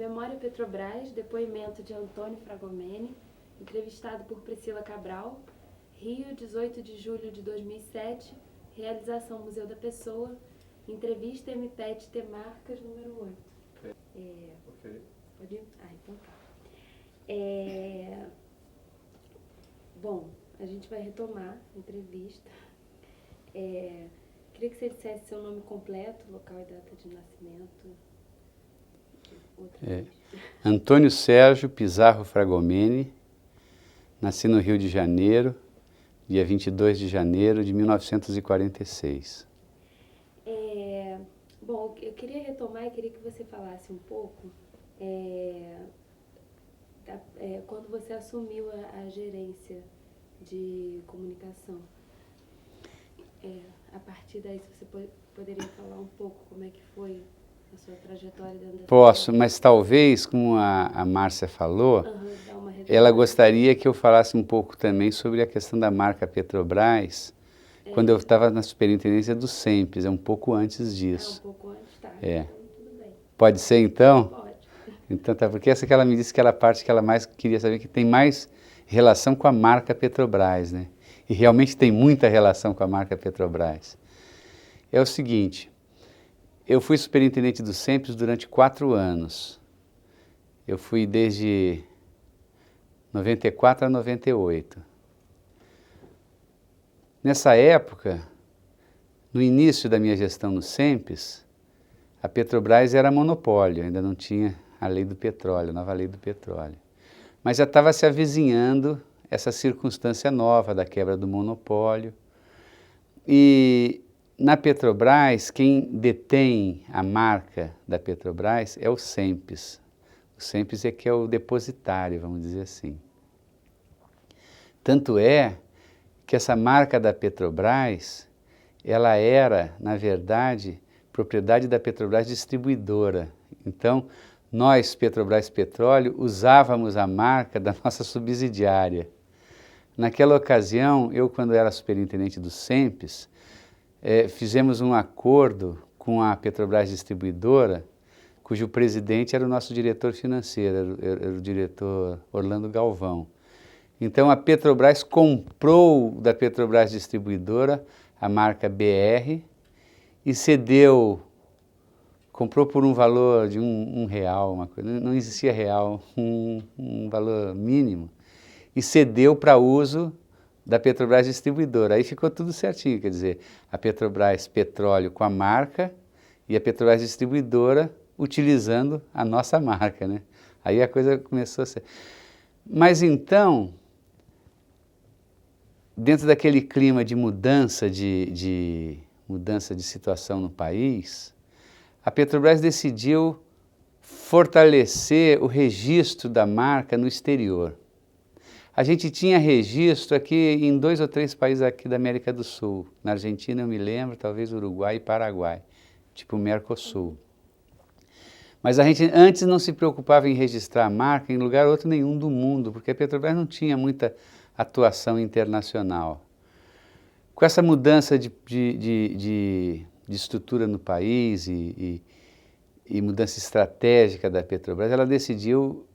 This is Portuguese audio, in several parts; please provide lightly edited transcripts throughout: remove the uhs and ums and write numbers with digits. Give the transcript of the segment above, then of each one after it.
Memória Petrobras, depoimento de Antônio Fragomeni, entrevistado por Priscila Cabral, Rio, 18 de julho de 2007, realização Museu da Pessoa, entrevista MPET Temarcas, número 8. Ok. Pode ir? Então tá. Bom, a gente vai retomar a entrevista. Queria que você dissesse seu nome completo, local e data de nascimento. Antônio Sérgio Pizarro Fragomeni, nasci no Rio de Janeiro, dia 22 de janeiro de 1946. Bom, eu queria retomar e queria que você falasse um pouco quando você assumiu a gerência de comunicação. A partir daí, se você poderia falar um pouco como é que foi a sua trajetória dentro da Posso, mas talvez, como a Márcia falou, ela gostaria que eu falasse um pouco também sobre a questão da marca Petrobras, quando eu estava na superintendência do SEMPES, um pouco antes disso. Um pouco antes, tá. Então, tudo bem. Pode ser, então? Pode. Então tá, porque essa que ela me disse que era a parte que ela mais queria saber, que tem mais relação com a marca Petrobras, né? E realmente tem muita relação com a marca Petrobras. É o seguinte, eu fui superintendente do SEMPES durante 4 anos. Eu fui desde 94 a 98. Nessa época, no início da minha gestão no SEMPES, a Petrobras era monopólio, ainda não tinha a lei do petróleo, a nova lei do petróleo. Mas já estava se avizinhando essa circunstância nova da quebra do monopólio. E na Petrobras, quem detém a marca da Petrobras é o SEMPES. O SEMPES é que é o depositário, vamos dizer assim. Tanto é que essa marca da Petrobras, ela era, na verdade, propriedade da Petrobras Distribuidora. Então, nós, Petrobras Petróleo, usávamos a marca da nossa subsidiária. Naquela ocasião, eu, quando era superintendente do SEMPES, fizemos um acordo com a Petrobras Distribuidora, cujo presidente era o nosso diretor financeiro, era o diretor Orlando Galvão. Então, a Petrobras comprou da Petrobras Distribuidora a marca BR e cedeu, comprou por um valor de um real, uma coisa, não existia real, um valor mínimo, e cedeu para uso da Petrobras Distribuidora. Aí ficou tudo certinho, quer dizer, a Petrobras Petróleo com a marca e a Petrobras Distribuidora utilizando a nossa marca, né? Aí a coisa começou a ser... Mas então, dentro daquele clima de mudança de situação no país, a Petrobras decidiu fortalecer o registro da marca no exterior. A gente tinha registro aqui em 2 ou 3 países aqui da América do Sul. Na Argentina, eu me lembro, talvez Uruguai e Paraguai, tipo Mercosul. Mas a gente antes não se preocupava em registrar a marca em lugar outro nenhum do mundo, porque a Petrobras não tinha muita atuação internacional. Com essa mudança de estrutura no país e mudança estratégica da Petrobras, ela decidiu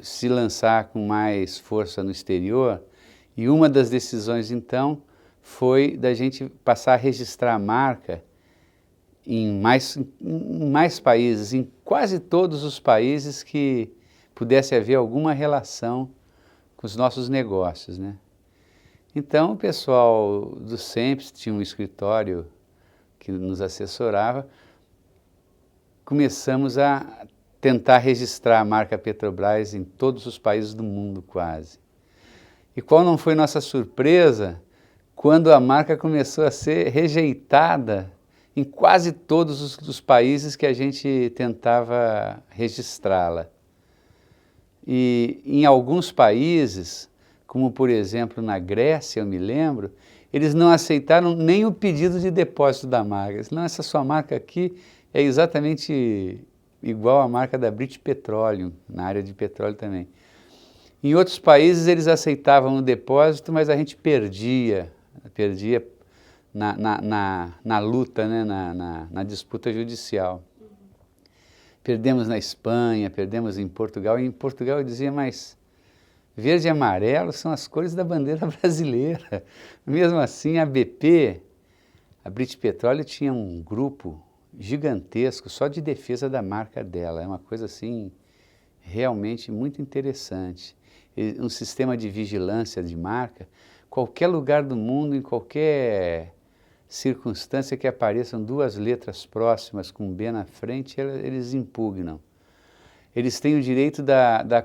se lançar com mais força no exterior, e uma das decisões, então, foi da gente passar a registrar a marca em mais países, em quase todos os países que pudesse haver alguma relação com os nossos negócios, né? Então, o pessoal do SEMPES tinha um escritório que nos assessorava, começamos a tentar registrar a marca Petrobras em todos os países do mundo, quase. E qual não foi nossa surpresa quando a marca começou a ser rejeitada em quase todos os países que a gente tentava registrá-la. E em alguns países, como por exemplo na Grécia, eu me lembro, eles não aceitaram nem o pedido de depósito da marca. Eles disseram, não, essa sua marca aqui é exatamente igual à marca da British Petroleum, na área de petróleo também. Em outros países eles aceitavam o depósito, mas a gente perdia na luta, né, na disputa judicial. perdemos na Espanha, perdemos em Portugal. E em Portugal eu dizia, mas verde e amarelo são as cores da bandeira brasileira. Mesmo assim, a BP, a British Petroleum, tinha um grupo gigantesco só de defesa da marca dela. É uma coisa assim, realmente muito interessante. Um sistema de vigilância de marca, qualquer lugar do mundo, em qualquer circunstância que apareçam duas letras próximas com B na frente, eles impugnam. Eles têm o direito da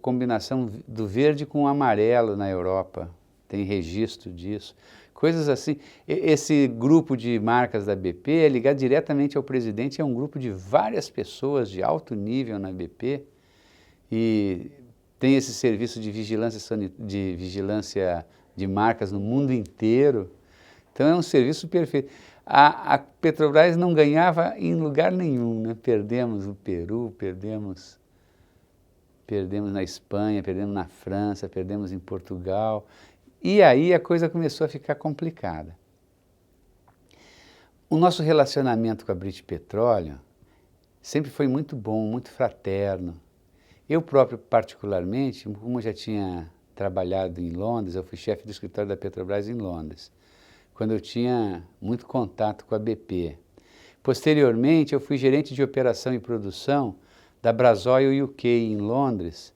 combinação do verde com o amarelo na Europa, tem registro disso. Coisas assim. Esse grupo de marcas da BP é ligado diretamente ao presidente, é um grupo de várias pessoas de alto nível na BP e tem esse serviço de vigilância de marcas no mundo inteiro. Então é um serviço perfeito. A Petrobras não ganhava em lugar nenhum, né? Perdemos no Peru, perdemos na Espanha, perdemos na França, perdemos em Portugal. E aí a coisa começou a ficar complicada. O nosso relacionamento com a British Petroleum sempre foi muito bom, muito fraterno. Eu próprio, particularmente, como eu já tinha trabalhado em Londres, eu fui chefe do escritório da Petrobras em Londres, quando eu tinha muito contato com a BP. Posteriormente, eu fui gerente de operação e produção da Brasoil UK em Londres,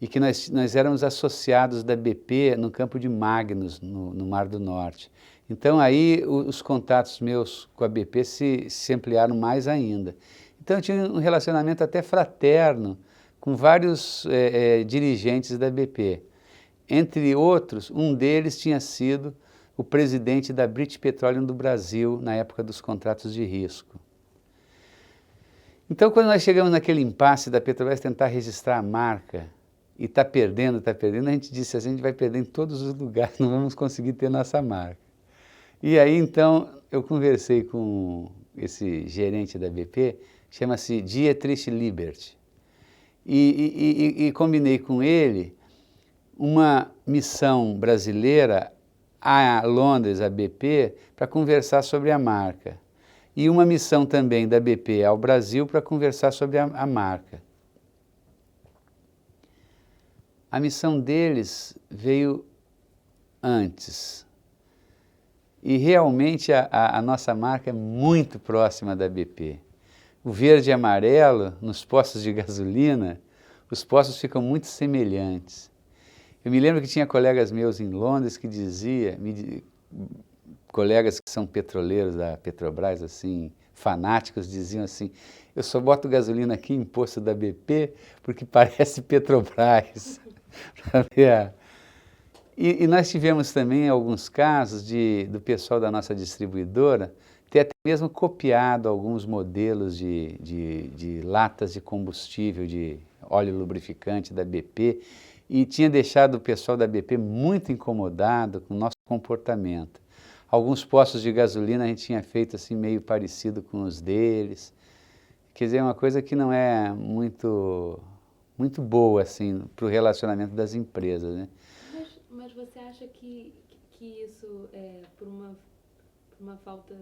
e que nós éramos associados da BP no campo de Magnus, no Mar do Norte. Então aí os contatos meus com a BP se ampliaram mais ainda. Então eu tinha um relacionamento até fraterno com vários dirigentes da BP. Entre outros, um deles tinha sido o presidente da British Petroleum do Brasil, na época dos contratos de risco. Então, quando nós chegamos naquele impasse da Petrobras tentar registrar a marca, e está perdendo, a gente disse assim, a gente vai perder em todos os lugares, não vamos conseguir ter nossa marca. E aí, então, eu conversei com esse gerente da BP, chama-se Dietrich Liebert, e combinei com ele uma missão brasileira a Londres, a BP, para conversar sobre a marca. E uma missão também da BP ao Brasil para conversar sobre a marca. A missão deles veio antes. E realmente a nossa marca é muito próxima da BP. O verde e amarelo, nos postos de gasolina, os postos ficam muito semelhantes. Eu me lembro que tinha colegas meus em Londres que diziam, colegas que são petroleiros da Petrobras, assim, fanáticos, diziam assim, eu só boto gasolina aqui em posto da BP porque parece Petrobras. E nós tivemos também alguns casos do pessoal da nossa distribuidora ter até mesmo copiado alguns modelos de latas de combustível, de óleo lubrificante da BP, e tinha deixado o pessoal da BP muito incomodado com o nosso comportamento. Alguns postos de gasolina a gente tinha feito assim meio parecido com os deles. Quer dizer, é uma coisa que não é muito boa assim para o relacionamento das empresas, né? Mas você acha que isso é por uma falta,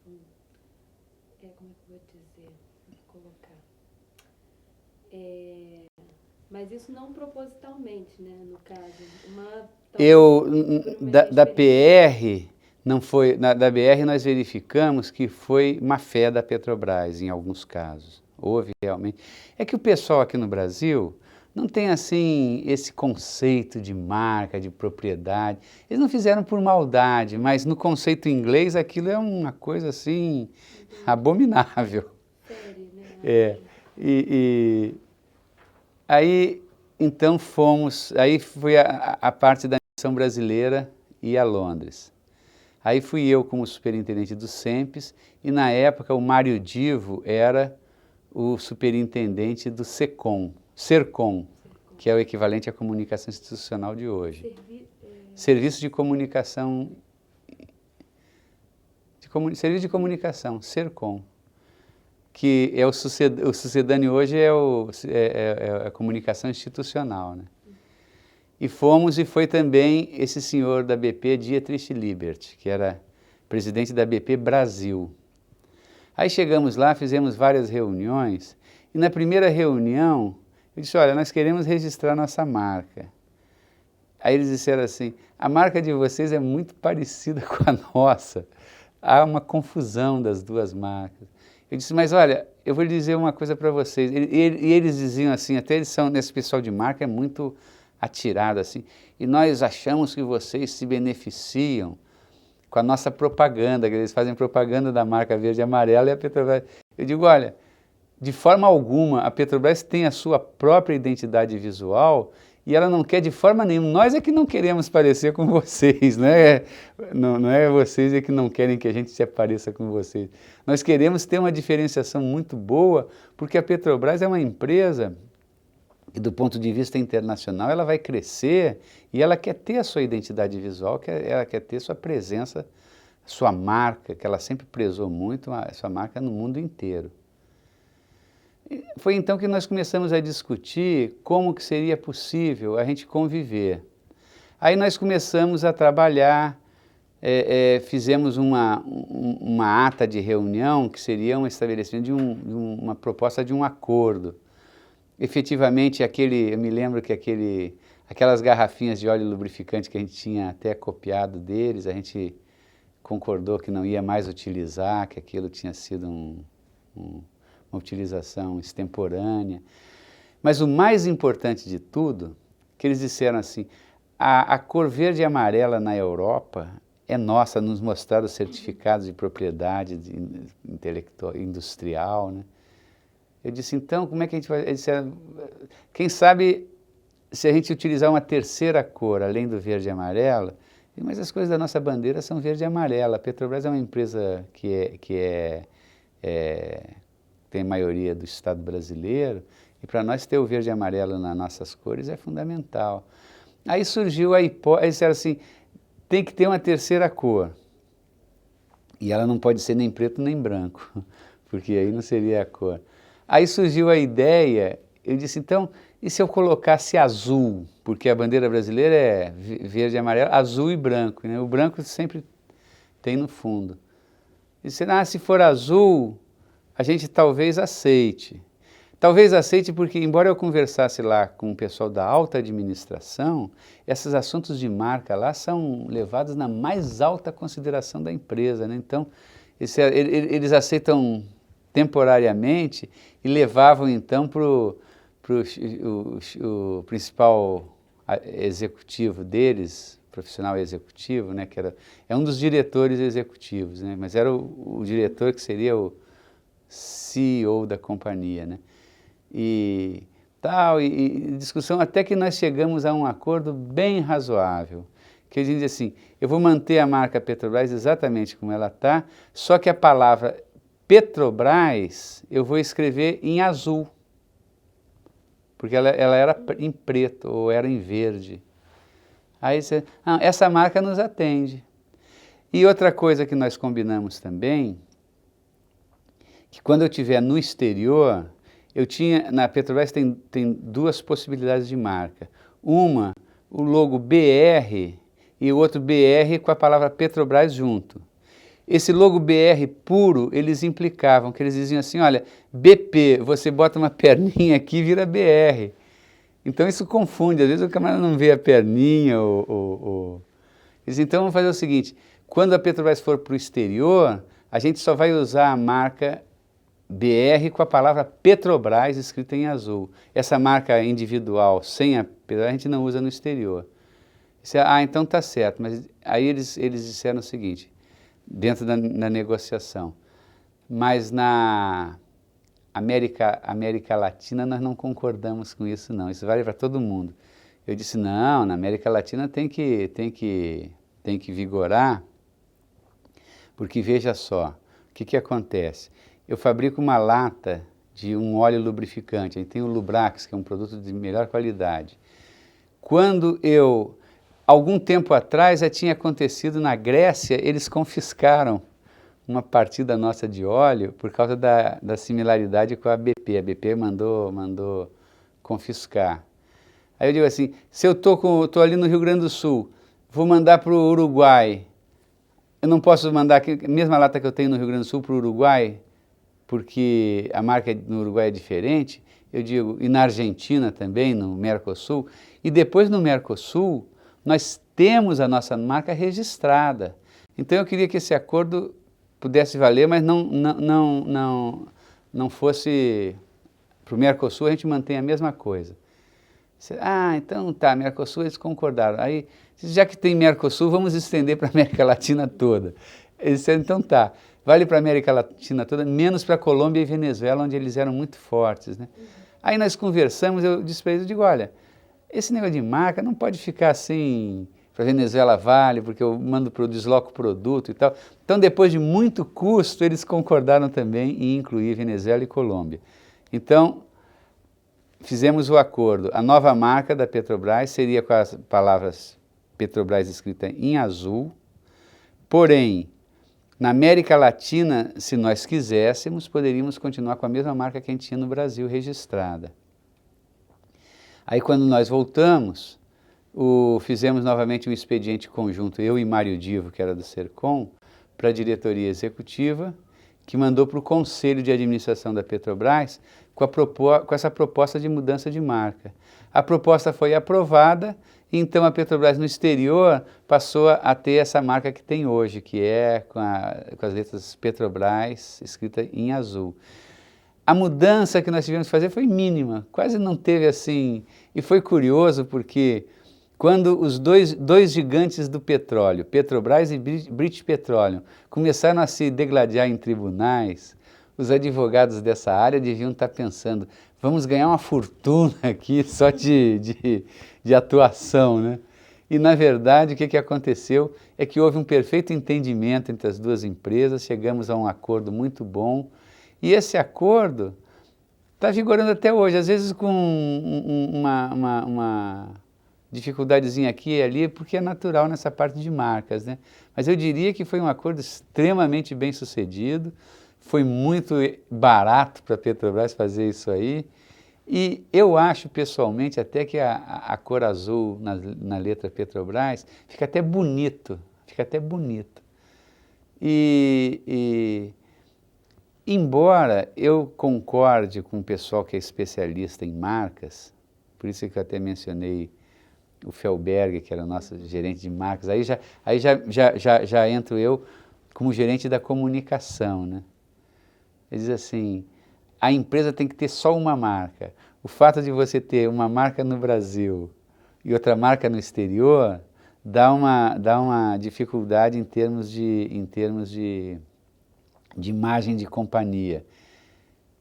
como é que eu vou dizer, colocar? Mas isso não propositalmente, né, no caso. Da PR, não foi, da BR nós verificamos que foi má fé da Petrobras em alguns casos. Houve realmente. É que o pessoal aqui no Brasil não tem assim esse conceito de marca, de propriedade. Eles não fizeram por maldade, mas no conceito inglês aquilo é uma coisa assim abominável. Sério, né? Aí, então aí foi a parte da missão brasileira ir a Londres. Aí fui eu como superintendente do SEMPES e na época o Mário Divo era o superintendente do SERCOM, que é o equivalente à comunicação institucional de hoje. Serviço de comunicação, serviço de comunicação, SERCOM. Que é o sucedâneo hoje é a comunicação institucional, né? E foi também esse senhor da BP, Dietrich Liebert, que era presidente da BP Brasil. Aí chegamos lá, fizemos várias reuniões, E na primeira reunião, eu disse, olha, nós queremos registrar nossa marca. Aí eles disseram assim, a marca de vocês é muito parecida com a nossa. Há uma confusão das duas marcas. Eu disse, mas olha, eu vou lhe dizer uma coisa para vocês. E eles diziam assim, até eles são, nesse pessoal de marca é muito atirado assim, e nós achamos que vocês se beneficiam com a nossa propaganda, que eles fazem propaganda da marca verde e amarela e a Petrobras. Eu digo, olha, de forma alguma a Petrobras tem a sua própria identidade visual e ela não quer de forma nenhuma, nós é que não queremos parecer com vocês, né? Não é vocês é que não querem que a gente se pareça com vocês. Nós queremos ter uma diferenciação muito boa, porque a Petrobras é uma empresa e do ponto de vista internacional ela vai crescer e ela quer ter a sua identidade visual, ela quer ter sua presença, sua marca, que ela sempre prezou muito, a sua marca no mundo inteiro. E foi então que nós começamos a discutir como que seria possível a gente conviver. Aí nós começamos a trabalhar, fizemos uma ata de reunião que seria um estabelecimento de uma proposta de um acordo. Efetivamente, eu me lembro que aquelas garrafinhas de óleo lubrificante que a gente tinha até copiado deles, a gente concordou que não ia mais utilizar, que aquilo tinha sido uma utilização extemporânea. Mas o mais importante de tudo, que eles disseram assim, a cor verde e amarela na Europa é nossa, nos mostraram os certificados de propriedade industrial, né? Eu disse, então, como é que a gente vai... Eles disseram, quem sabe se a gente utilizar uma terceira cor, além do verde e amarelo, mas as cores da nossa bandeira são verde e amarela. A Petrobras é uma empresa que tem maioria do Estado brasileiro, e para nós ter o verde e amarelo nas nossas cores é fundamental. Aí surgiu a hipótese, eles disseram assim, tem que ter uma terceira cor, e ela não pode ser nem preto nem branco, porque aí não seria a cor. Aí surgiu a ideia, eu disse, então, e se eu colocasse azul? Porque a bandeira brasileira é verde e amarelo, azul e branco, né? O branco sempre tem no fundo. Eu disse, se for azul, a gente talvez aceite. Talvez aceite porque, embora eu conversasse lá com o pessoal da alta administração, esses assuntos de marca lá são levados na mais alta consideração da empresa, né? Então, eles aceitam temporariamente e levavam então para o principal executivo deles, profissional executivo, né, que é um dos diretores executivos, né, mas era o diretor que seria o CEO da companhia, né, e discussão até que nós chegamos a um acordo bem razoável, que a gente diz assim, eu vou manter a marca Petrobras exatamente como ela está, só que a palavra Petrobras eu vou escrever em azul, porque ela era em preto ou era em verde. Aí você, essa marca nos atende. E outra coisa que nós combinamos também, que quando eu estiver no exterior, na Petrobras tem duas possibilidades de marca. Uma, o logo BR e o outro BR com a palavra Petrobras junto. Esse logo BR puro, eles implicavam, que eles diziam assim, olha, BP, você bota uma perninha aqui e vira BR. Então isso confunde, às vezes o camarada não vê a perninha, então vamos fazer o seguinte, quando a Petrobras for para o exterior, a gente só vai usar a marca BR com a palavra Petrobras escrita em azul. Essa marca individual, sem a Petrobras, a gente não usa no exterior. Então tá certo, mas aí eles disseram o seguinte, dentro da negociação, mas na América Latina nós não concordamos com isso não, isso vale para todo mundo. Eu disse, não, na América Latina tem que vigorar, porque veja só, o que acontece? Eu fabrico uma lata de um óleo lubrificante, aí tem o Lubrax, que é um produto de melhor qualidade. Algum tempo atrás já tinha acontecido na Grécia, eles confiscaram uma partida nossa de óleo por causa da similaridade com a BP. A BP mandou confiscar. Aí eu digo assim, se eu tô ali no Rio Grande do Sul, vou mandar para o Uruguai, eu não posso mandar a mesma lata que eu tenho no Rio Grande do Sul para o Uruguai, porque a marca no Uruguai é diferente, eu digo, e na Argentina também, no Mercosul, e depois no Mercosul, nós temos a nossa marca registrada. Então eu queria que esse acordo pudesse valer, mas não fosse para o Mercosul, a gente mantém a mesma coisa. Ah, então tá, Mercosul eles concordaram. Aí, já que tem Mercosul, vamos estender para a América Latina toda. Eles disseram, então tá, vale para a América Latina toda, menos para a Colômbia e Venezuela, onde eles eram muito fortes, né? Aí nós conversamos, eu disse para eles, eu digo, olha, esse negócio de marca não pode ficar assim, para a Venezuela vale, porque eu desloco o produto e tal. Então, depois de muito custo, eles concordaram também em incluir Venezuela e Colômbia. Então, fizemos o acordo. A nova marca da Petrobras seria com as palavras Petrobras escrita em azul, porém, na América Latina, se nós quiséssemos, poderíamos continuar com a mesma marca que a gente tinha no Brasil registrada. Aí quando nós voltamos, fizemos novamente um expediente conjunto, eu e Mário Divo, que era do Sercom, para a diretoria executiva, que mandou para o Conselho de Administração da Petrobras com essa proposta de mudança de marca. A proposta foi aprovada, então a Petrobras no exterior passou a ter essa marca que tem hoje, que é com as letras Petrobras escrita em azul. A mudança que nós tivemos que fazer foi mínima, quase não teve assim, e foi curioso porque quando os dois gigantes do petróleo, Petrobras e British Petroleum, começaram a se degladiar em tribunais, os advogados dessa área deviam estar pensando, vamos ganhar uma fortuna aqui só de atuação, né? E na verdade o que aconteceu é que houve um perfeito entendimento entre as duas empresas, chegamos a um acordo muito bom, e esse acordo está vigorando até hoje, às vezes com uma dificuldadezinha aqui e ali, porque é natural nessa parte de marcas, né? Mas eu diria que foi um acordo extremamente bem sucedido, foi muito barato para a Petrobras fazer isso aí, e eu acho pessoalmente até que a cor azul na letra Petrobras fica até bonito, Embora eu concorde com o pessoal que é especialista em marcas, por isso que eu até mencionei o Felberg, que era o nosso gerente de marcas, aí já entro eu como gerente da comunicação, né? Ele diz assim, a empresa tem que ter só uma marca. O fato de você ter uma marca no Brasil e outra marca no exterior dá uma dificuldade em termos de imagem de companhia.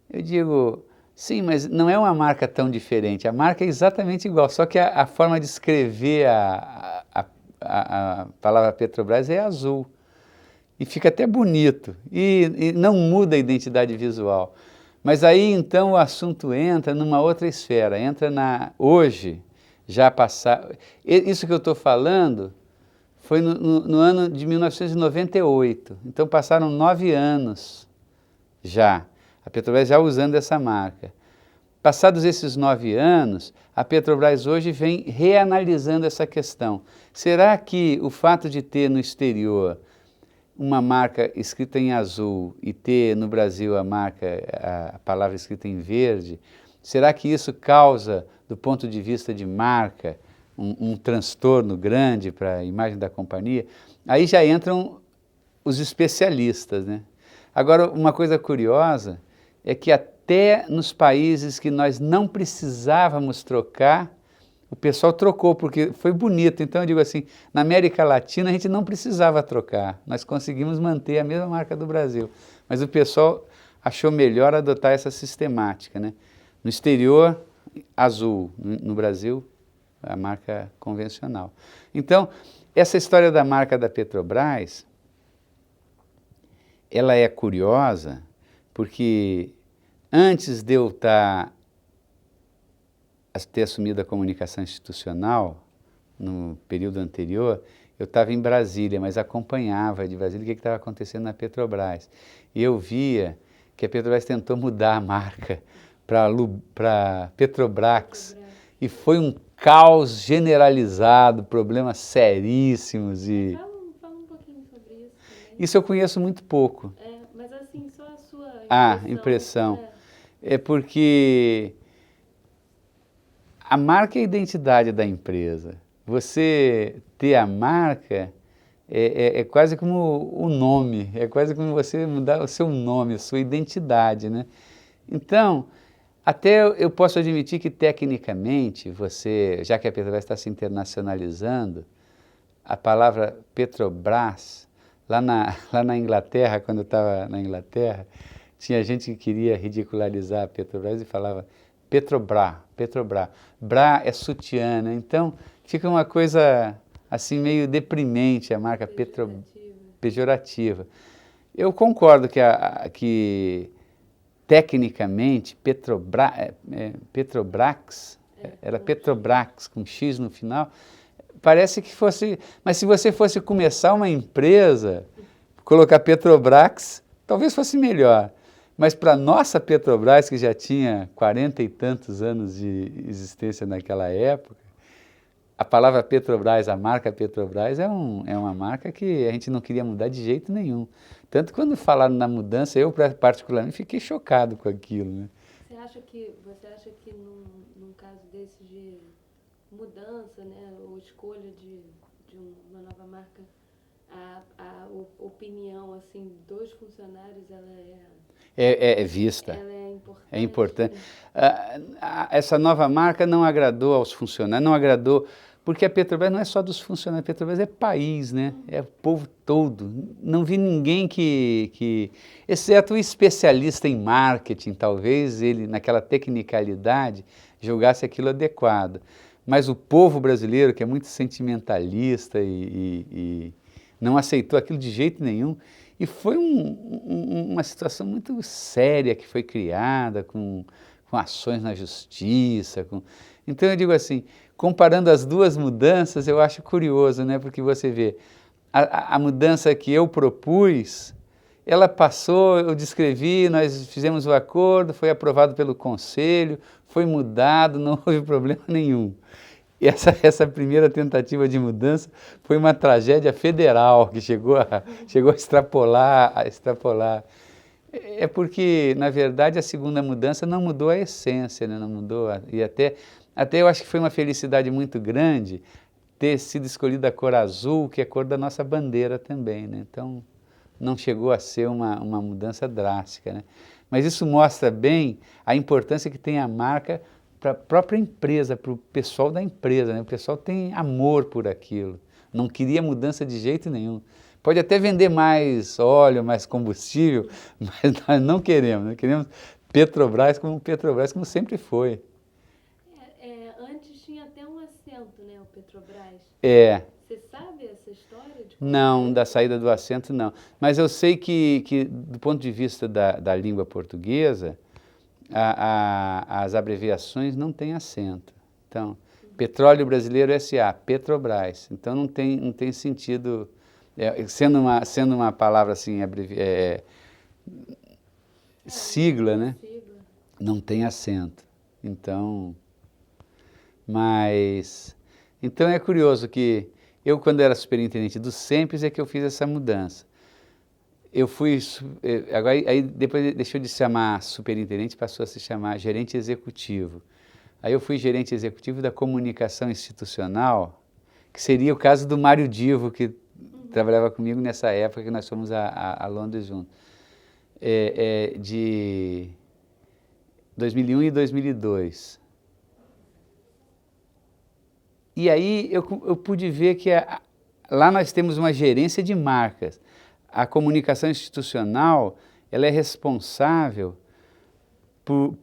Eu digo, sim, mas não é uma marca tão diferente, a marca é exatamente igual, só que a forma de escrever a palavra Petrobras é azul, e fica até bonito, e não muda a identidade visual. Mas aí então o assunto entra numa outra esfera, hoje, já passar, isso que eu estou falando foi no ano de 1998, então passaram 9 anos já, a Petrobras já usando essa marca. Passados esses 9 anos, a Petrobras hoje vem reanalisando essa questão. Será que o fato de ter no exterior uma marca escrita em azul e ter no Brasil a palavra escrita em verde, será que isso causa, do ponto de vista de marca, um transtorno grande para a imagem da companhia? Aí já entram os especialistas, né? Agora, uma coisa curiosa é que até nos países que nós não precisávamos trocar, o pessoal trocou, porque foi bonito. Então eu digo assim, na América Latina a gente não precisava trocar, nós conseguimos manter a mesma marca do Brasil, mas o pessoal achou melhor adotar essa sistemática, né? No exterior, azul, no Brasil, a marca convencional. Então, essa história da marca da Petrobras, ela é curiosa, porque antes de eu ter assumido a comunicação institucional, no período anterior, eu estava em Brasília, mas acompanhava de Brasília o que estava acontecendo na Petrobras. E eu via que a Petrobras tentou mudar a marca para Petrobrax, e foi um caos generalizado, problemas seríssimos. Fala um pouquinho sobre isso também. Isso eu conheço muito pouco. Mas assim, só a sua impressão. É porque a marca é a identidade da empresa. Você ter a marca é quase como o nome, é quase como você mudar o seu nome, a sua identidade, né? Então, até eu posso admitir que tecnicamente você, já que a Petrobras está se internacionalizando, a palavra Petrobras, lá na Inglaterra, quando eu estava na Inglaterra, tinha gente que queria ridicularizar a Petrobras e falava Petrobras. Bra é sutiã, né? Então fica uma coisa assim meio deprimente a marca pejorativa. Eu concordo que tecnicamente Petrobras, era Petrobras com X no final, parece que fosse, mas se você fosse começar uma empresa, colocar Petrobras, talvez fosse melhor. Mas para a nossa Petrobras, que já tinha 40 e tantos anos de existência naquela época, a palavra Petrobras, a marca Petrobras, é uma marca que a gente não queria mudar de jeito nenhum. Tanto quando falaram na mudança, eu particularmente fiquei chocado com aquilo, né? Você acha que num caso desse de mudança, né, ou escolha de uma nova marca, a opinião assim dos funcionários, ela é vista. ela é importante. É importante. Essa nova marca não agradou aos funcionários, não agradou, porque a Petrobras não é só dos funcionários, a Petrobras é país, né? É o povo todo. Não vi ninguém exceto o especialista em marketing, talvez ele, naquela tecnicalidade, julgasse aquilo adequado. Mas o povo brasileiro, que é muito sentimentalista e não aceitou aquilo de jeito nenhum, e foi uma situação muito séria que foi criada, com ações na justiça. Então eu digo assim, comparando as duas mudanças, eu acho curioso, né? Porque você vê, a mudança que eu propus, ela passou, eu descrevi, nós fizemos o acordo, foi aprovado pelo conselho, foi mudado, não houve problema nenhum. E essa primeira tentativa de mudança foi uma tragédia federal que chegou a extrapolar. É porque, na verdade, a segunda mudança não mudou a essência, né? Não mudou, e até eu acho que foi uma felicidade muito grande ter sido escolhida a cor azul, que é a cor da nossa bandeira também, né? Então, não chegou a ser uma mudança drástica, né? Mas isso mostra bem a importância que tem a marca para a própria empresa, para o pessoal da empresa, né? O pessoal tem amor por aquilo, não queria mudança de jeito nenhum. Pode até vender mais óleo, mais combustível, mas nós não queremos, nós queremos Petrobras como sempre foi. Antes tinha até um assento, né, o Petrobras. Você sabe essa história? Não, da saída do assento não. Mas eu sei que do ponto de vista da língua portuguesa, as abreviações não têm acento. Então, Petróleo Brasileiro S.A., Petrobras. Então não tem sentido, sendo uma palavra assim, sigla, né? Não tem acento. Então é curioso que eu, quando era superintendente do SEMPES, é que eu fiz essa mudança. Eu fui, agora aí depois deixou de se chamar superintendente, passou a se chamar gerente executivo. Aí eu fui gerente executivo da comunicação institucional, que seria o caso do Mário Divo, que trabalhava comigo nessa época que nós fomos a Londres juntos, de 2001 e 2002. E aí eu pude ver que lá nós temos uma gerência de marcas. A comunicação institucional, ela é responsável por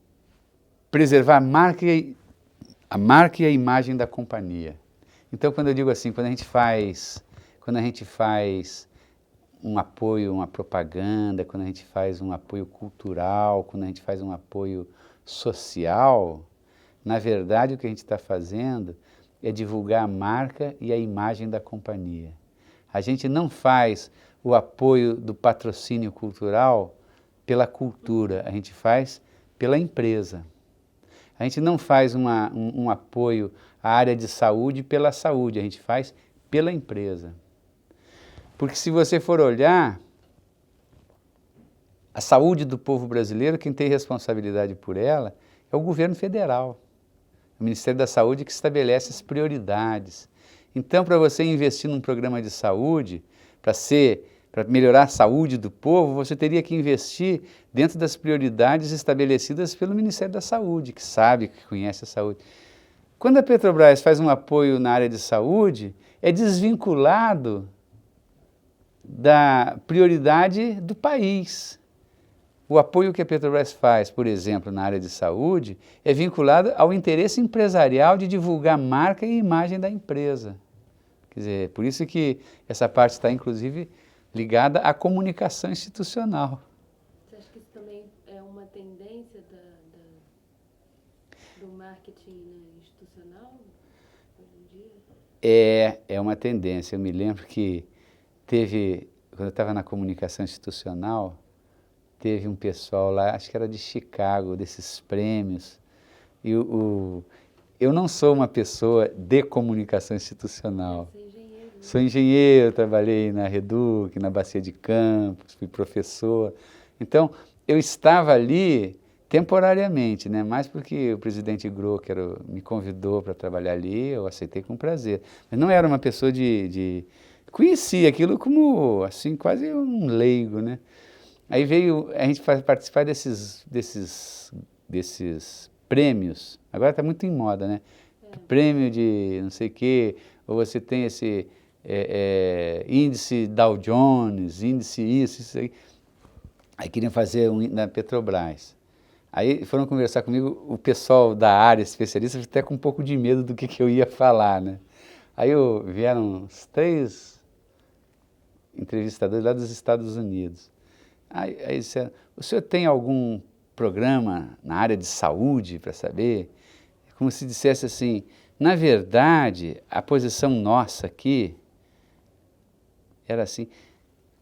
preservar a marca e a imagem da companhia. Então, quando eu digo assim, quando a gente faz um apoio, uma propaganda, quando a gente faz um apoio cultural, quando a gente faz um apoio social, na verdade o que a gente está fazendo é divulgar a marca e a imagem da companhia. A gente não faz o apoio do patrocínio cultural pela cultura, a gente faz pela empresa. A gente não faz um apoio à área de saúde pela saúde, a gente faz pela empresa. Porque se você for olhar, A saúde do povo brasileiro, quem tem responsabilidade por ela, é o governo federal. O Ministério da Saúde que estabelece as prioridades. Então, para você investir num programa de saúde, para melhorar a saúde do povo, você teria que investir dentro das prioridades estabelecidas pelo Ministério da Saúde, que sabe, que conhece a saúde. Quando a Petrobras faz um apoio na área de saúde, é desvinculado da prioridade do país. O apoio que a Petrobras faz, por exemplo, na área de saúde, é vinculado ao interesse empresarial de divulgar a marca e a imagem da empresa. Quer dizer, por isso que essa parte está, inclusive, ligada à comunicação institucional. Você acha que isso também é uma tendência do marketing, né, institucional hoje em dia? É uma tendência. Eu me lembro que quando eu estava na comunicação institucional, teve um pessoal lá, acho que era de Chicago, desses prêmios, e eu não sou uma pessoa de comunicação institucional. Você é engenheiro, né? Sou engenheiro, trabalhei na Reduc, na Bacia de Campos, fui professor. Então, eu estava ali temporariamente, né? Mais porque o presidente Grocker me convidou para trabalhar ali, eu aceitei com prazer. Mas não era uma pessoa conhecia aquilo como, assim, quase um leigo, né? Aí veio a gente participar desses prêmios, agora está muito em moda, né? Prêmio de não sei o quê, ou você tem esse índice Dow Jones, índice isso aí. Aí queriam fazer um na Petrobras. Aí foram conversar comigo, o pessoal da área especialista, até com um pouco de medo do que eu ia falar, né? Aí vieram uns 3 entrevistadores lá dos Estados Unidos. Aí disseram, o senhor tem algum programa na área de saúde para saber? Como se dissesse assim, na verdade, a posição nossa aqui era assim,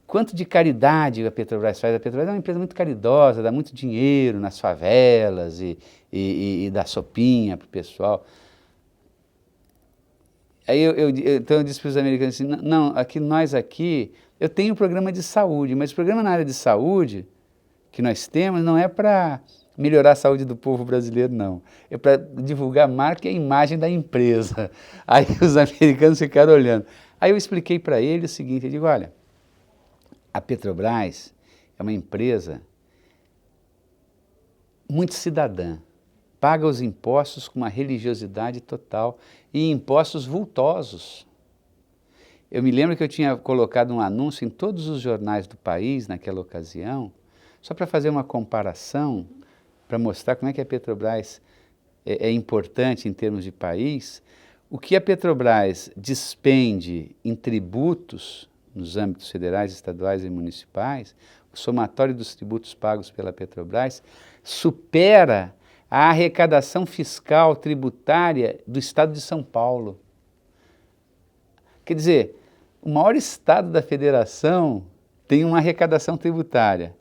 quanto de caridade a Petrobras faz? A Petrobras é uma empresa muito caridosa, dá muito dinheiro nas favelas e dá sopinha para o pessoal. Aí então eu disse para os americanos assim, não, nós aqui, eu tenho um programa de saúde, mas o programa na área de saúde que nós temos não é para melhorar a saúde do povo brasileiro, não. É para divulgar a marca e a imagem da empresa. Aí os americanos ficaram olhando. Aí eu expliquei para ele o seguinte, eu digo, olha, a Petrobras é uma empresa muito cidadã, paga os impostos com uma religiosidade total e impostos vultosos. Eu me lembro que eu tinha colocado um anúncio em todos os jornais do país naquela ocasião, só para fazer uma comparação, para mostrar como é que a Petrobras é importante em termos de país. O que a Petrobras despende em tributos, nos âmbitos federais, estaduais e municipais, o somatório dos tributos pagos pela Petrobras, supera a arrecadação fiscal tributária do estado de São Paulo. Quer dizer, o maior estado da federação tem uma arrecadação tributária.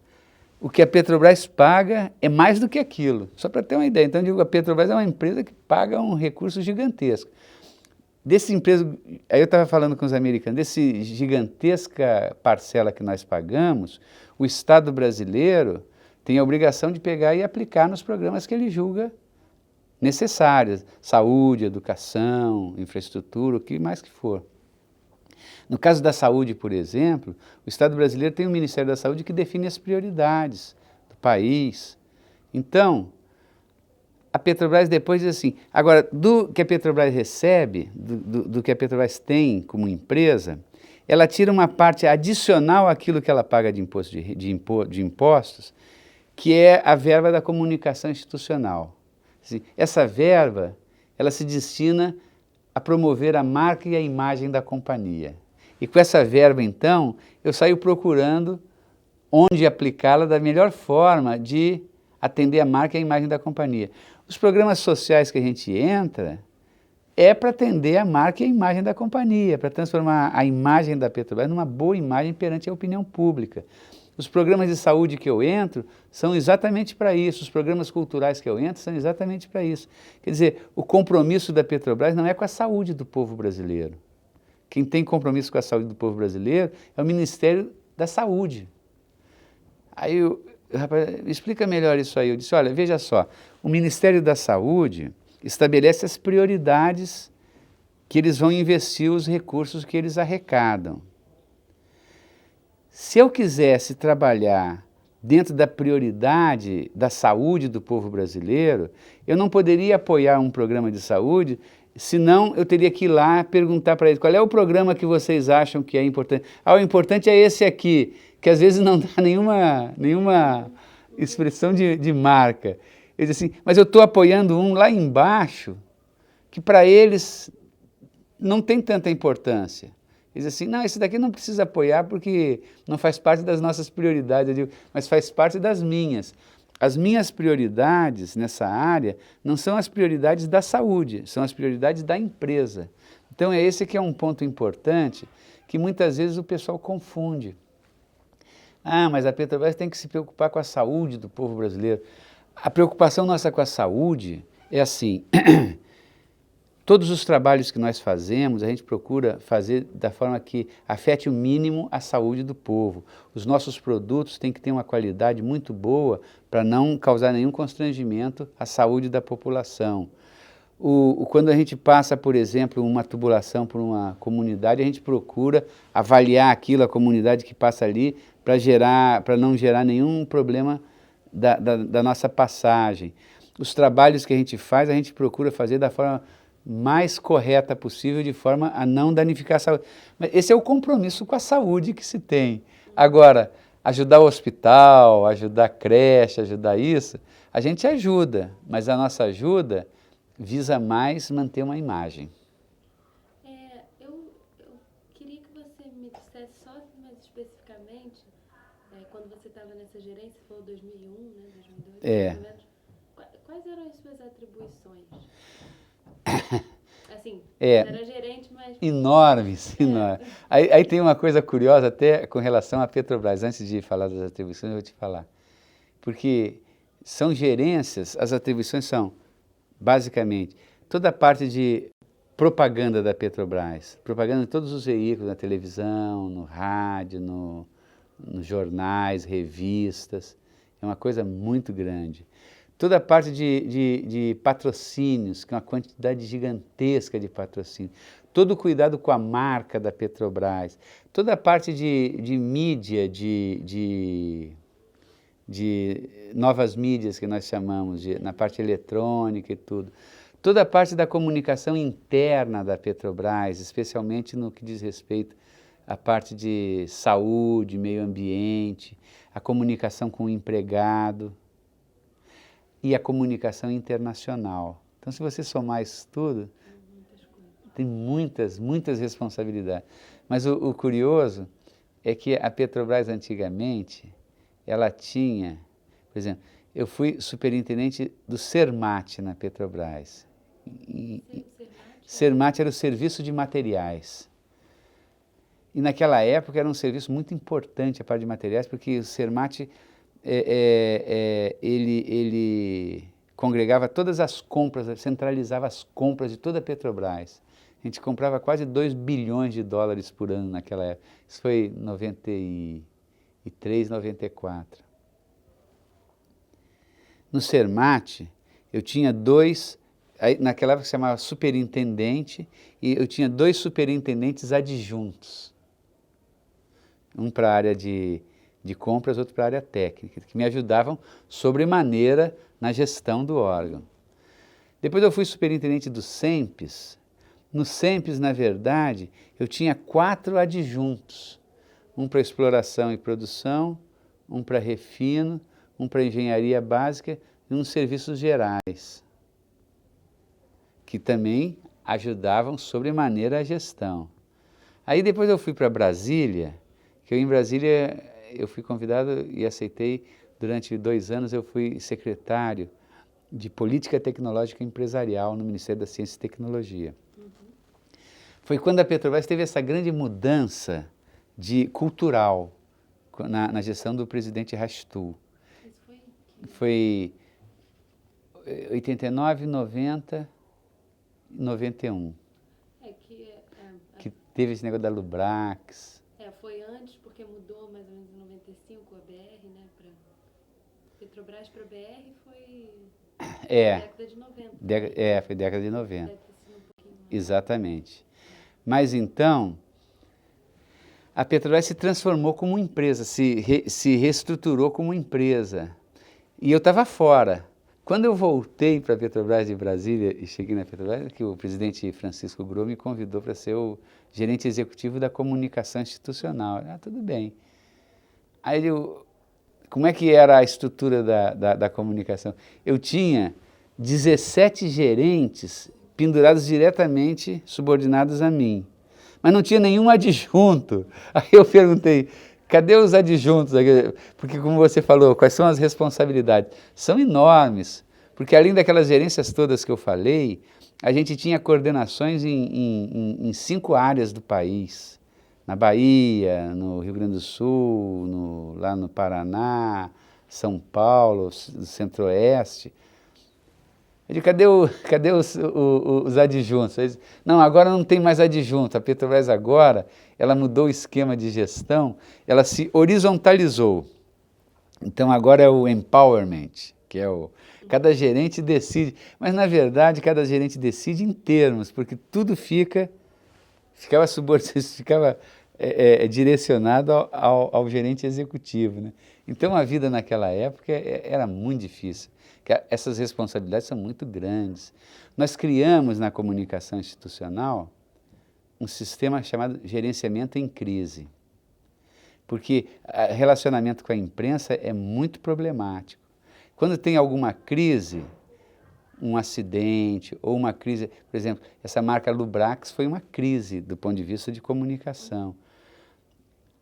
O que a Petrobras paga é mais do que aquilo, só para ter uma ideia. Então, eu digo, a Petrobras é uma empresa que paga um recurso gigantesco. Aí eu estava falando com os americanos, desse gigantesca parcela que nós pagamos, o Estado brasileiro tem a obrigação de pegar e aplicar nos programas que ele julga necessários, saúde, educação, infraestrutura, o que mais que for. No caso da saúde, por exemplo, o Estado brasileiro tem um Ministério da Saúde que define as prioridades do país. Então, a Petrobras depois diz assim, agora, do que a Petrobras recebe, do que a Petrobras tem como empresa, ela tira uma parte adicional àquilo que ela paga de impostos, que é a verba da comunicação institucional. Essa verba, ela se destina a promover a marca e a imagem da companhia. E com essa verba, então, eu saio procurando onde aplicá-la da melhor forma de atender a marca e a imagem da companhia. Os programas sociais que a gente entra é para atender a marca e a imagem da companhia, para transformar a imagem da Petrobras numa boa imagem perante a opinião pública. Os programas de saúde que eu entro são exatamente para isso, os programas culturais que eu entro são exatamente para isso. Quer dizer, o compromisso da Petrobras não é com a saúde do povo brasileiro. Quem tem compromisso com a saúde do povo brasileiro é o Ministério da Saúde. Aí rapaz, explica melhor isso aí. Eu disse, olha, veja só, o Ministério da Saúde estabelece as prioridades que eles vão investir os recursos que eles arrecadam. Se eu quisesse trabalhar dentro da prioridade da saúde do povo brasileiro, eu não poderia apoiar um programa de saúde, senão eu teria que ir lá perguntar para eles, qual é o programa que vocês acham que é importante? Ah, o importante é esse aqui, que às vezes não dá nenhuma expressão de marca. Eu disse assim, mas eu estou apoiando um lá embaixo, que para eles não tem tanta importância. Eles dizem assim, não, esse daqui não precisa apoiar porque não faz parte das nossas prioridades, eu digo, mas faz parte das minhas. As minhas prioridades nessa área não são as prioridades da saúde, são as prioridades da empresa. Então esse que é um ponto importante que muitas vezes o pessoal confunde. Ah, mas a Petrobras tem que se preocupar com a saúde do povo brasileiro. A preocupação nossa com a saúde é assim, todos os trabalhos que nós fazemos, a gente procura fazer da forma que afete o mínimo a saúde do povo. Os nossos produtos têm que ter uma qualidade muito boa para não causar nenhum constrangimento à saúde da população. Quando a gente passa, por exemplo, uma tubulação por uma comunidade, a gente procura avaliar aquilo, a comunidade que passa ali, para não gerar nenhum problema da nossa passagem. Os trabalhos que a gente procura fazer da forma mais correta possível, de forma a não danificar a saúde. Mas esse é o compromisso com a saúde que se tem. Agora, ajudar o hospital, ajudar a creche, ajudar isso, a gente ajuda, mas a nossa ajuda visa mais manter uma imagem. Eu queria que você me dissesse só mais especificamente, quando você estava nessa gerência, você falou 2001, né, 2002, mais ou menos, quais eram as suas atribuições? Assim, você era gerente, mas... Enormes. Aí tem uma coisa curiosa até com relação à Petrobras. Antes de falar das atribuições, eu vou te falar. Porque são gerências, as atribuições são, basicamente, toda a parte de propaganda da Petrobras. Propaganda em todos os veículos, na televisão, no rádio, nos jornais, revistas. É uma coisa muito grande. Toda a parte de patrocínios, que é uma quantidade gigantesca de patrocínio. Todo o cuidado com a marca da Petrobras. Toda a parte de mídia, de novas mídias que nós chamamos, na parte eletrônica e tudo. Toda a parte da comunicação interna da Petrobras, especialmente no que diz respeito à parte de saúde, meio ambiente, a comunicação com o empregado e a comunicação internacional. Então, se você somar isso tudo, tem muitas responsabilidades. Mas o curioso é que a Petrobras antigamente, ela tinha, por exemplo, eu fui superintendente do Sermat na Petrobras. Sermat era o serviço de materiais. E naquela época era um serviço muito importante a parte de materiais, porque o Sermat ele congregava todas as compras, centralizava as compras de toda a Petrobras. A gente comprava quase 2 bilhões de dólares por ano naquela época. Isso foi em 93, 94. No Sermat, eu tinha naquela época se chamava superintendente, e eu tinha 2 superintendentes adjuntos. Um para a área de compras, outro para a área técnica, que me ajudavam sobremaneira na gestão do órgão. Depois eu fui superintendente do SEMPES. No SEMPES, na verdade, eu tinha 4 adjuntos. Um para exploração e produção, um para refino, um para engenharia básica e uns serviços gerais, que também ajudavam sobremaneira a gestão. Aí depois eu fui para Brasília, que em Brasília eu fui convidado e aceitei, durante 2 anos eu fui secretário de Política Tecnológica Empresarial no Ministério da Ciência e Tecnologia. Foi quando a Petrobras teve essa grande mudança cultural na gestão do presidente Rastood. Foi 89, 90 e 91. Que teve esse negócio da Lubrax. Foi antes, porque mudou mais ou menos em 95 a BR, né? Petrobras para a BR foi É, década de 90. foi década de 90. Deve ter sido um pouquinho mais. Exatamente. Mas então, a Petrobras se transformou como empresa, se reestruturou como empresa. E eu estava fora. Quando eu voltei para a Petrobras de Brasília e cheguei na Petrobras, que o presidente Francisco Grou me convidou para ser o gerente executivo da comunicação institucional. Ah, tudo bem. Aí como é que era a estrutura da comunicação? Eu tinha 17 gerentes pendurados diretamente, subordinados a mim. Mas não tinha nenhum adjunto. Aí eu perguntei, cadê os adjuntos? Porque como você falou, quais são as responsabilidades? São enormes, porque além daquelas gerências todas que eu falei, a gente tinha coordenações em 5 áreas do país. Na Bahia, no Rio Grande do Sul, lá no Paraná, São Paulo, Centro-Oeste. Eu disse, cadê os adjuntos? Eles, não, agora não tem mais adjunto. A Petrobras agora, ela mudou o esquema de gestão, ela se horizontalizou. Então agora é o empowerment, que é cada gerente decide, mas na verdade cada gerente decide em termos, porque tudo ficava direcionado ao gerente executivo, né? Então a vida naquela época era muito difícil, porque essas responsabilidades são muito grandes. Nós criamos na comunicação institucional um sistema chamado gerenciamento em crise, porque relacionamento com a imprensa é muito problemático. Quando tem alguma crise, um acidente ou uma crise, por exemplo, essa marca Lubrax foi uma crise do ponto de vista de comunicação.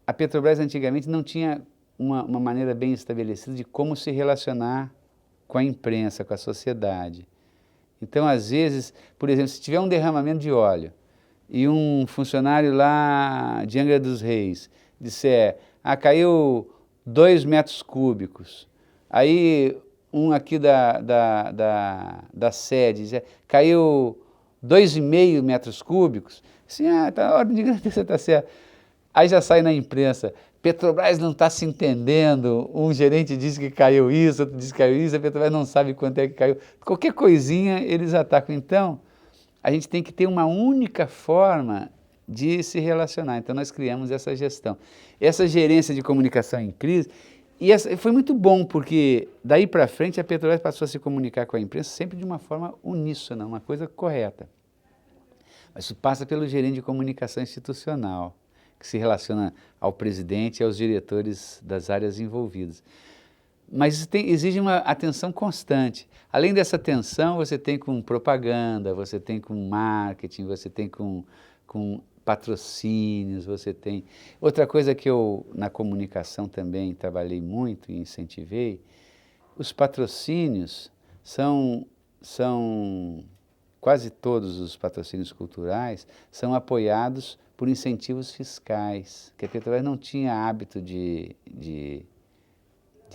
A Petrobras antigamente não tinha uma maneira bem estabelecida de como se relacionar com a imprensa, com a sociedade. Então, às vezes, por exemplo, se tiver um derramamento de óleo e um funcionário lá de Angra dos Reis disser, caiu 2 metros cúbicos, aí um aqui da sede dizer, caiu 2,5 metros cúbicos, assim, tá, a ordem de grandeza está certa. Aí já sai na imprensa, Petrobras não está se entendendo, um gerente disse que caiu isso, outro disse que caiu isso, a Petrobras não sabe quanto é que caiu. Qualquer coisinha eles atacam. Então, a gente tem que ter uma única forma de se relacionar. Então, nós criamos essa gestão. Essa gerência de comunicação em crise, e foi muito bom, porque daí para frente a Petrobras passou a se comunicar com a imprensa sempre de uma forma uníssona, uma coisa correta. Mas isso passa pelo gerente de comunicação institucional, que se relaciona ao presidente e aos diretores das áreas envolvidas. Mas isso exige uma atenção constante. Além dessa atenção, você tem com propaganda, você tem com marketing, você tem com patrocínios, você tem... Outra coisa que eu, na comunicação também, trabalhei muito e incentivei, os patrocínios são quase todos os patrocínios culturais são apoiados por incentivos fiscais, que a Petrobras não tinha hábito de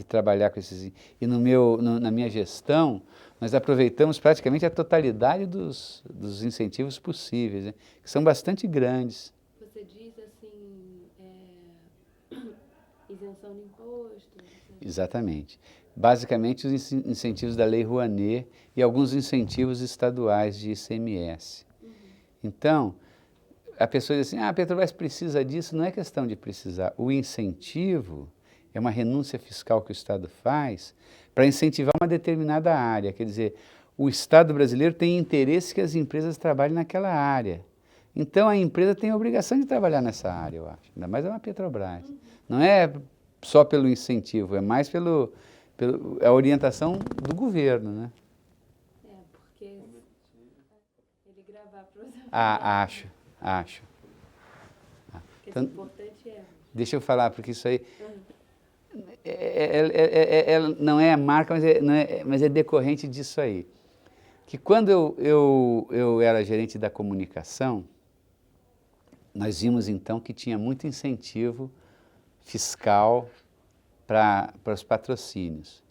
trabalhar com esses... E na minha gestão, nós aproveitamos praticamente a totalidade dos incentivos possíveis, né, que são bastante grandes. Você diz assim, isenção de imposto? Exatamente. Basicamente os incentivos da Lei Rouanet e alguns incentivos estaduais de ICMS. Uhum. Então, a pessoa diz assim, a Petrobras precisa disso, não é questão de precisar. O incentivo é uma renúncia fiscal que o Estado faz para incentivar uma determinada área. Quer dizer, o Estado brasileiro tem interesse que as empresas trabalhem naquela área. Então, a empresa tem a obrigação de trabalhar nessa área, eu acho. Ainda mais uma Petrobras. Uhum. Não é só pelo incentivo, é mais pela orientação do governo, né? Porque ele gravar para os... Acho. Então, importante deixa eu falar, porque isso aí não é a marca, mas é decorrente disso aí. Que quando eu era gerente da comunicação, nós vimos então que tinha muito incentivo fiscal para os patrocínios.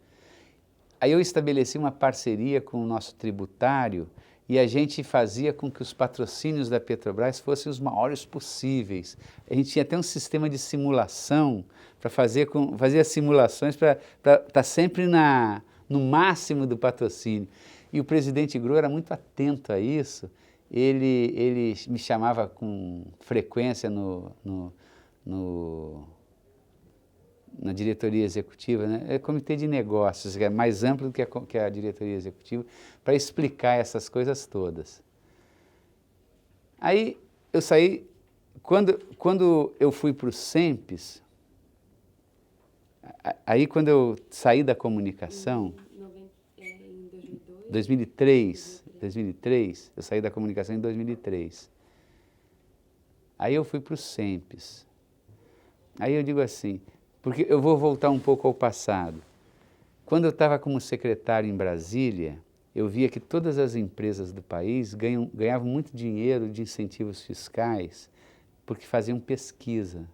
Aí eu estabeleci uma parceria com o nosso tributário e a gente fazia com que os patrocínios da Petrobras fossem os maiores possíveis. A gente tinha até um sistema de simulação para fazia simulações para estar sempre no máximo do patrocínio. E o presidente Gru era muito atento a isso. Ele me chamava com frequência na diretoria executiva, né? É comitê de negócios, que é mais amplo do que a diretoria executiva, para explicar essas coisas todas. Aí eu saí, quando eu fui para o SEMPES, aí quando eu saí da comunicação, Em 2003, eu saí da comunicação em 2003. Aí eu fui para o SEMPES. Aí eu digo assim, porque eu vou voltar um pouco ao passado. Quando eu estava como secretário em Brasília, eu via que todas as empresas do país ganhavam muito dinheiro de incentivos fiscais porque faziam pesquisa.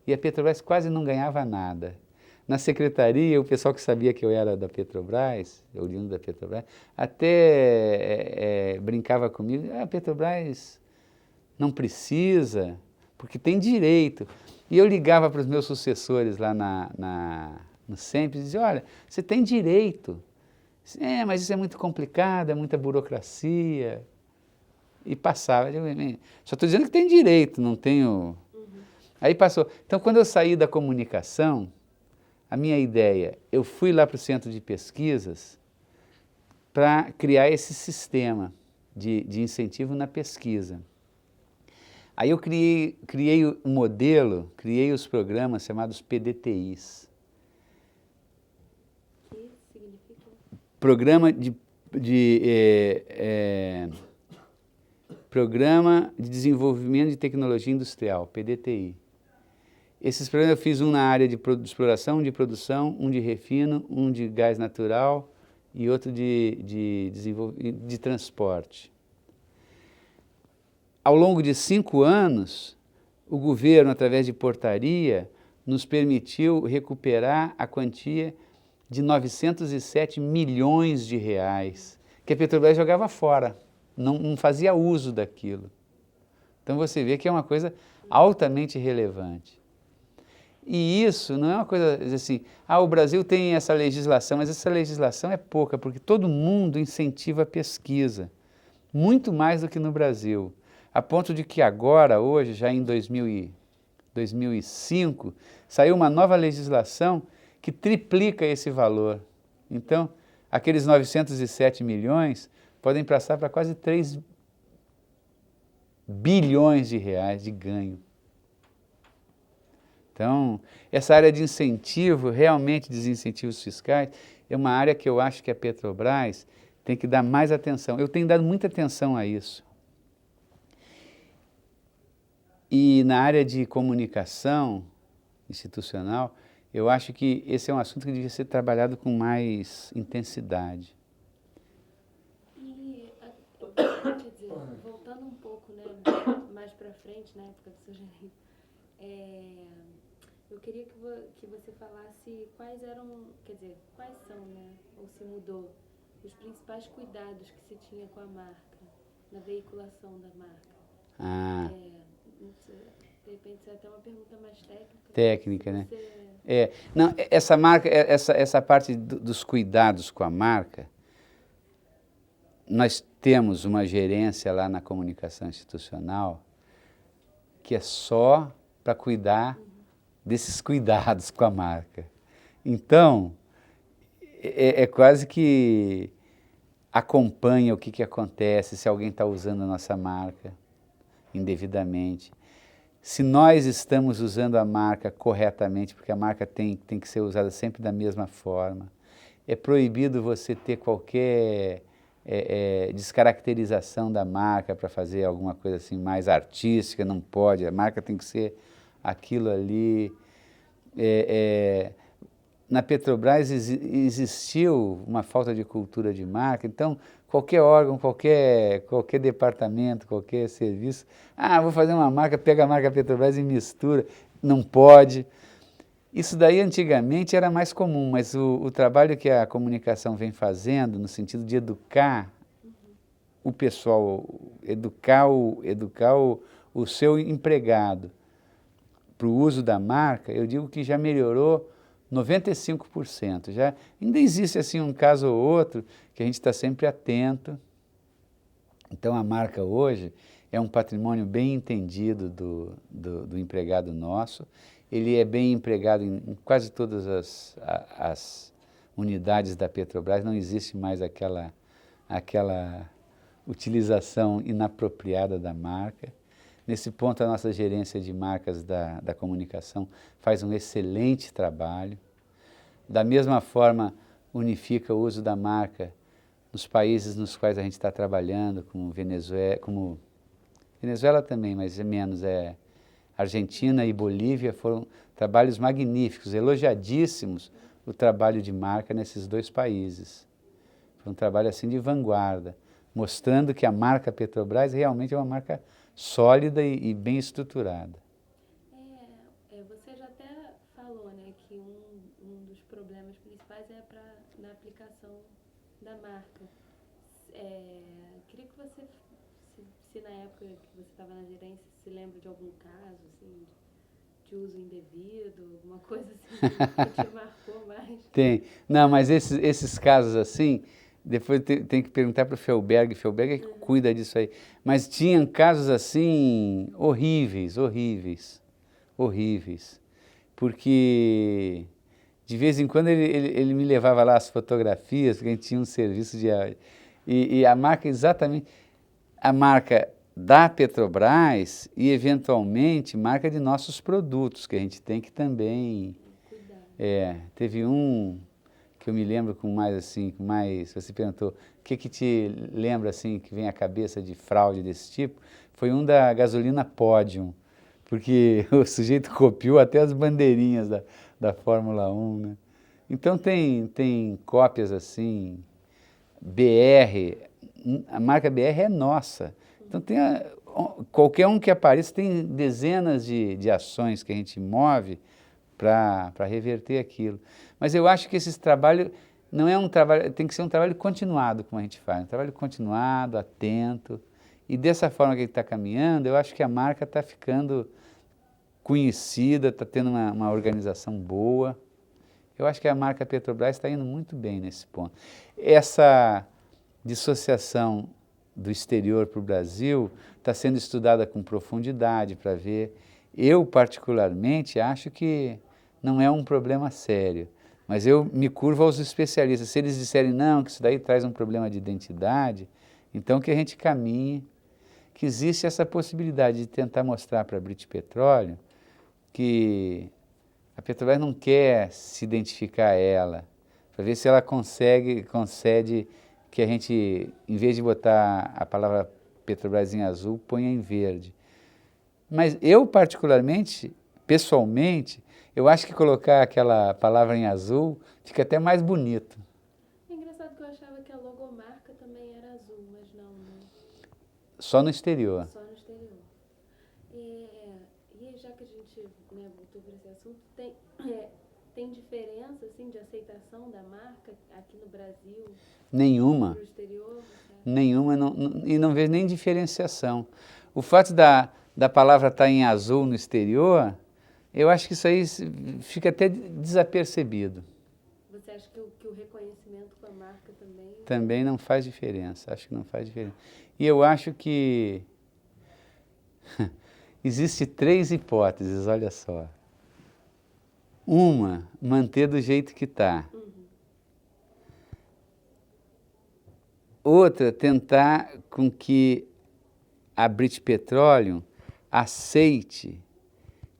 E a Petrobras quase não ganhava nada. Na secretaria, o pessoal que sabia que eu era da Petrobras, oriundo da Petrobras, até brincava comigo, a Petrobras não precisa, porque tem direito. E eu ligava para os meus sucessores lá no SEMPES e dizia, olha, você tem direito. Mas isso é muito complicado, é muita burocracia. E passava. Eu digo, só estou dizendo que tem direito, não tenho... Aí passou. Então, quando eu saí da comunicação, a minha ideia, eu fui lá para o centro de pesquisas para criar esse sistema de incentivo na pesquisa. Aí eu criei um modelo, criei os programas chamados PDTIs. O que significa? Programa Programa de Desenvolvimento de Tecnologia Industrial, PDTI. Esses programas eu fiz um na área de exploração, um de produção, um de refino, um de gás natural e outro de transporte. Ao longo de 5 anos, o governo, através de portaria, nos permitiu recuperar a quantia de 907 milhões de reais, que a Petrobras jogava fora, não fazia uso daquilo. Então você vê que é uma coisa altamente relevante. E isso não é uma coisa assim, o Brasil tem essa legislação, mas essa legislação é pouca, porque todo mundo incentiva a pesquisa, muito mais do que no Brasil. A ponto de que agora, hoje, já em 2005, saiu uma nova legislação que triplica esse valor. Então, aqueles 907 milhões podem passar para quase 3 bilhões de reais de ganho. Então, essa área de incentivo, realmente desincentivos fiscais, é uma área que eu acho que a Petrobras tem que dar mais atenção. Eu tenho dado muita atenção a isso. E na área de comunicação institucional, eu acho que esse é um assunto que devia ser trabalhado com mais intensidade. E, quer dizer, voltando um pouco, né, mais para frente, na época do seu gerente, eu queria que você falasse quais eram, quer dizer, quais são, né, ou se mudou, os principais cuidados que se tinha com a marca, na veiculação da marca. De repente, isso é até uma pergunta mais técnica. Técnica, né? Não, essa marca, essa parte dos cuidados com a marca, nós temos uma gerência lá na comunicação institucional que é só para cuidar desses cuidados com a marca. Então, é quase que acompanha o que acontece, se alguém está usando a nossa marca indevidamente. Se nós estamos usando a marca corretamente, porque a marca tem que ser usada sempre da mesma forma, é proibido você ter qualquer descaracterização da marca para fazer alguma coisa assim mais artística, não pode, a marca tem que ser aquilo ali. Na Petrobras existiu uma falta de cultura de marca, então qualquer órgão, qualquer departamento, qualquer serviço, vou fazer uma marca, pega a marca Petrobras e mistura, não pode. Isso daí antigamente era mais comum, mas o trabalho que a comunicação vem fazendo, no sentido de educar o pessoal, educar o seu empregado para o uso da marca, eu digo que já melhorou 95%. Já, ainda existe assim um caso ou outro que a gente está sempre atento. Então a marca hoje é um patrimônio bem entendido do empregado nosso. Ele é bem empregado em quase todas as unidades da Petrobras, não existe mais aquela utilização inapropriada da marca. Nesse ponto, a nossa gerência de marcas da comunicação faz um excelente trabalho. Da mesma forma, unifica o uso da marca nos países nos quais a gente está trabalhando, como Venezuela também, mas é menos, Argentina e Bolívia, foram trabalhos magníficos, elogiadíssimos o trabalho de marca nesses dois países. Foi um trabalho assim de vanguarda, mostrando que a marca Petrobras realmente é uma marca sólida e bem estruturada. Você já até falou, né, que um dos problemas principais é na aplicação da marca. Queria que você, se na época que você estava na gerência, se lembra de algum caso, assim, de uso indevido, alguma coisa assim que te marcou mais? Tem. Não, mas esses casos assim, depois tem que perguntar para o Felberg é que cuida disso aí. Mas tinham casos assim horríveis, porque de vez em quando ele me levava lá as fotografias, porque a gente tinha um serviço e a marca exatamente, a marca da Petrobras e eventualmente marca de nossos produtos, que a gente tem que também... teve um que eu me lembro você perguntou, o que te lembra assim, que vem à cabeça de fraude desse tipo? Foi um da gasolina Podium, porque o sujeito copiou até as bandeirinhas da Fórmula 1, né? Então tem cópias assim, BR, a marca BR é nossa. Então qualquer um que apareça, tem dezenas de ações que a gente move para reverter aquilo. Mas eu acho que esse trabalho não é um trabalho, tem que ser um trabalho continuado, como a gente faz, um trabalho continuado, atento, e dessa forma que ele está caminhando, eu acho que a marca está ficando conhecida, está tendo uma organização boa. Eu acho que a marca Petrobras está indo muito bem nesse ponto. Essa dissociação do exterior para o Brasil está sendo estudada com profundidade para ver. Eu, particularmente, acho que não é um problema sério, mas eu me curvo aos especialistas. Se eles disserem não, que isso daí traz um problema de identidade, então que a gente caminhe, que existe essa possibilidade de tentar mostrar para a British Petroleum que a Petrobras não quer se identificar a ela, para ver se ela concede que a gente, em vez de botar a palavra Petrobras em azul, ponha em verde. Mas eu, particularmente, pessoalmente, eu acho que colocar aquela palavra em azul fica até mais bonito. É engraçado que eu achava que a logomarca também era azul, mas não, né? Só no exterior. Só no exterior. E já que a gente, né, voltou para esse assunto, tem diferença assim, de aceitação da marca aqui no Brasil? Nenhuma. Para o exterior? Nenhuma, e não vejo nem diferenciação. O fato da palavra estar em azul no exterior, eu acho que isso aí fica até desapercebido. Você acha que o reconhecimento com a marca também... Também não faz diferença, acho que não faz diferença. E eu acho que existe 3 hipóteses, olha só. Uma, manter do jeito que está. Outra, tentar com que a British Petroleum aceite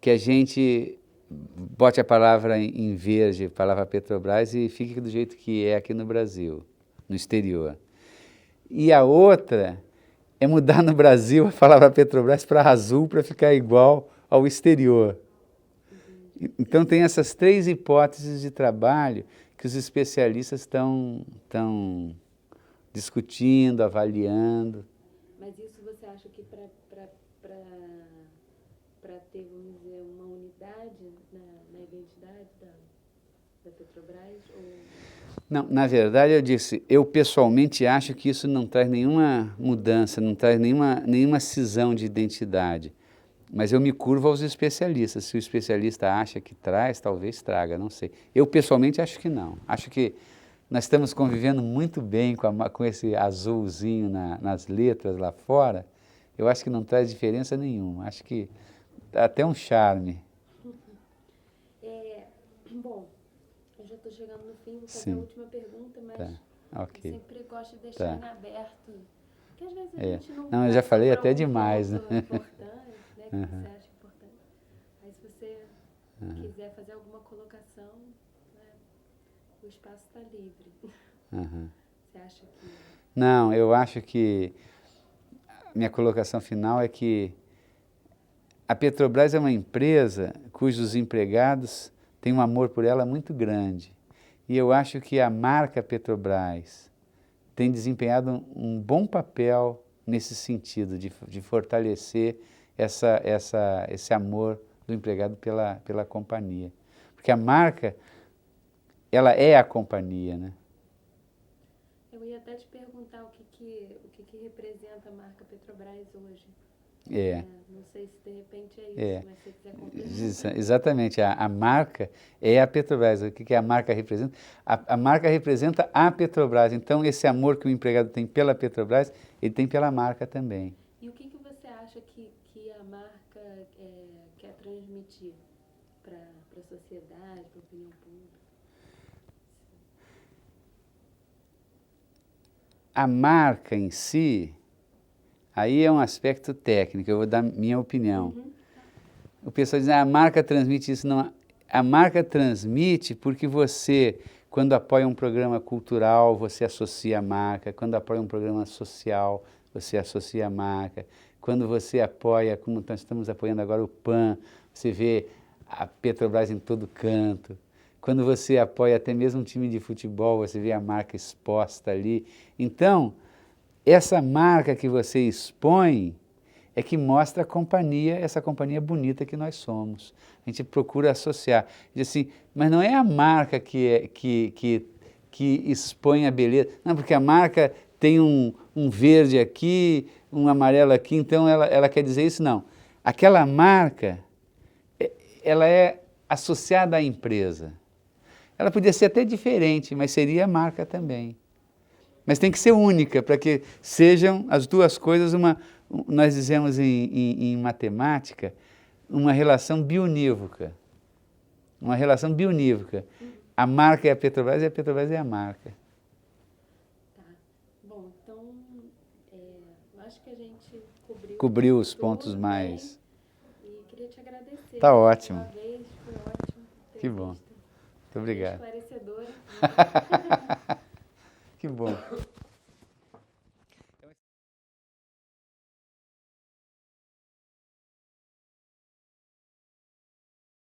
que a gente bote a palavra em verde, a palavra Petrobras, e fique do jeito que é aqui no Brasil, no exterior. E a outra é mudar no Brasil a palavra Petrobras para azul, para ficar igual ao exterior. Então tem essas 3 hipóteses de trabalho que os especialistas estão discutindo, avaliando. Mas isso você acha que para ter, vamos dizer, uma unidade na identidade da Petrobras? Ou... Não, na verdade eu disse, eu pessoalmente acho que isso não traz nenhuma mudança, não traz nenhuma cisão de identidade. Mas eu me curvo aos especialistas. Se o especialista acha que traz, talvez traga, não sei. Eu pessoalmente acho que não. Acho que nós estamos convivendo muito bem com esse azulzinho nas letras lá fora. Eu acho que não traz diferença nenhuma. Acho que dá até um charme. Bom, eu já estou chegando no fim, vou fazer Sim. a última pergunta, mas Okay. eu sempre gosto de deixar em aberto. Porque às vezes a gente não, eu já falei até um demais, né? Importante, né, que você acha importante. Aí se você quiser fazer alguma colocação, né, o espaço está livre. Você acha que... Não, eu acho que minha colocação final é que a Petrobras é uma empresa cujos empregados têm um amor por ela muito grande. E eu acho que a marca Petrobras tem desempenhado um bom papel nesse sentido, de fortalecer esse amor do empregado pela companhia. Porque a marca, ela é a companhia, né? Eu ia até te perguntar o que representa a marca Petrobras hoje. Não sei se de repente é isso, mas se você quiser complementar. Exatamente, a marca é a Petrobras. O que a marca representa? A marca representa a Petrobras. Então, esse amor que o empregado tem pela Petrobras, ele tem pela marca também. E o que você acha que a marca quer transmitir para a sociedade, para a opinião pública? A marca em si, aí é um aspecto técnico, eu vou dar minha opinião. O pessoal diz, a marca transmite isso. Não, a marca transmite porque você, quando apoia um programa cultural, você associa a marca. Quando apoia um programa social, você associa a marca. Quando você apoia, como nós estamos apoiando agora o PAN, você vê a Petrobras em todo canto. Quando você apoia até mesmo um time de futebol, você vê a marca exposta ali. Então, essa marca que você expõe é que mostra a companhia, essa companhia bonita que nós somos. A gente procura associar. Diz assim, mas não é a marca que expõe a beleza. Não, porque a marca tem um verde aqui, um amarelo aqui, então ela quer dizer isso? Não. Aquela marca, ela é associada à empresa. Ela podia ser até diferente, mas seria a marca também. Mas tem que ser única, para que sejam as duas coisas nós dizemos em matemática, uma relação bionívoca. Uma relação bionívoca. A marca é a Petrobras e a Petrobras é a marca. Tá. Bom, então, eu acho que a gente cobriu os pontos mais... E queria te agradecer. Tá ótimo. Uma vez, foi ótimo. Que bom. Muito obrigado. Esclarecedora. Que bom.